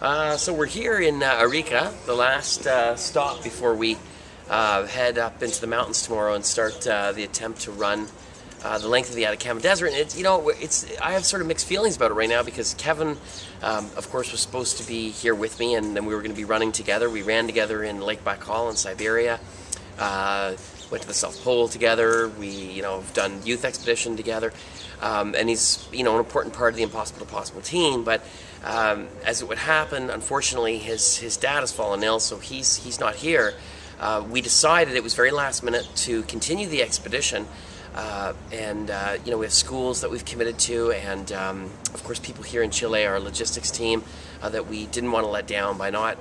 So we're here in Arica, the last stop before we head up into the mountains tomorrow and start the attempt to run the length of the Atacama Desert. And I have sort of mixed feelings about it right now because Kevin, of course, was supposed to be here with me, and then we were going to be running together. We ran together in Lake Baikal in Siberia. Went to the South Pole together. We, have done youth expedition together, and he's, an important part of the Impossible to Possible team. But as it would happen, unfortunately, his dad has fallen ill, so he's not here. We decided it was very last minute to continue the expedition, and we have schools that we've committed to, and of course, people here in Chile, our logistics team, that we didn't want to let down by not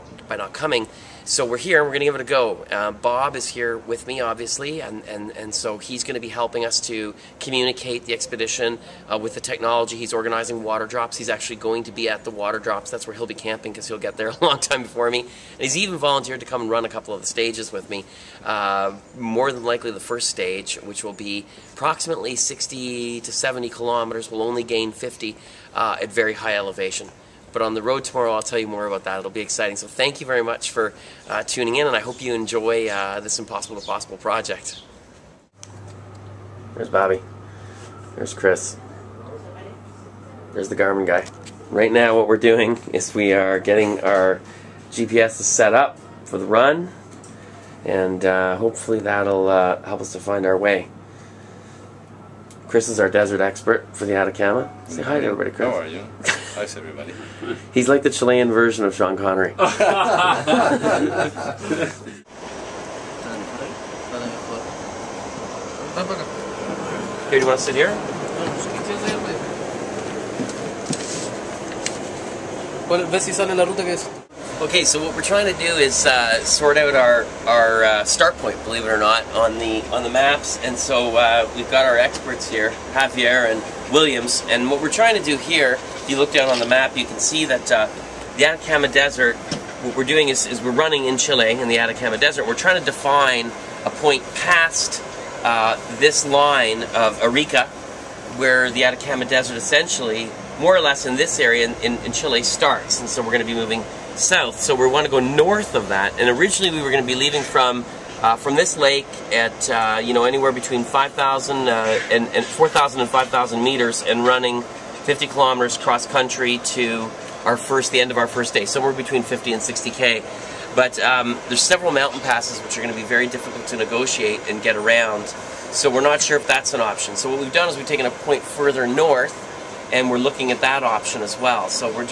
coming. So we're here and we're going to give it a go. Bob is here with me, obviously, and so he's going to be helping us to communicate the expedition with the technology. He's organizing water drops. He's actually going to be at the water drops. That's where he'll be camping because he'll get there a long time before me. And he's even volunteered to come and run a couple of the stages with me. More than likely the first stage, which will be approximately 60 to 70 kilometers, will only gain 50 at very high elevation. But on the road tomorrow, I'll tell you more about that. It'll be exciting. So thank you very much for tuning in, and I hope you enjoy this Impossible to Possible project. There's Bobby. There's Chris. There's the Garmin guy. Right now what we're doing is we are getting our GPS set up for the run, and hopefully that'll help us to find our way. Chris is our desert expert for the Atacama. Say hi to everybody, Chris. How are you? Hi, everybody. He's like the Chilean version of Sean Connery. Here, do you want to sit here? Okay, so what we're trying to do is sort out our start point, believe it or not, on the maps. And so we've got our experts here, Javier and Williams. And what we're trying to do here, if you look down on the map, you can see that the Atacama Desert, what we're doing is we're running in Chile in the Atacama Desert. We're trying to define a point past this line of Arica, where the Atacama Desert essentially, more or less in this area in Chile, starts. And so we're going to be moving south. So we want to go north of that. And originally we were going to be leaving from this lake at anywhere between 5,000 and 4,000 and 5,000 meters, and running 50 kilometers cross country to the end of our first day, somewhere between 50 and 60K. But there's several mountain passes which are going to be very difficult to negotiate and get around. So we're not sure if that's an option. So what we've done is we've taken a point further north, and we're looking at that option as well. So we're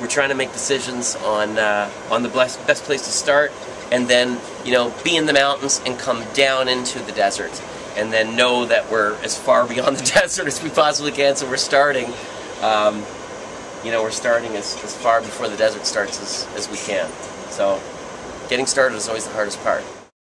trying to make decisions on the best place to start, and then be in the mountains and come down into the desert, and then know that we're as far beyond the desert as we possibly can. So we're starting, as far before the desert starts as we can. So getting started is always the hardest part.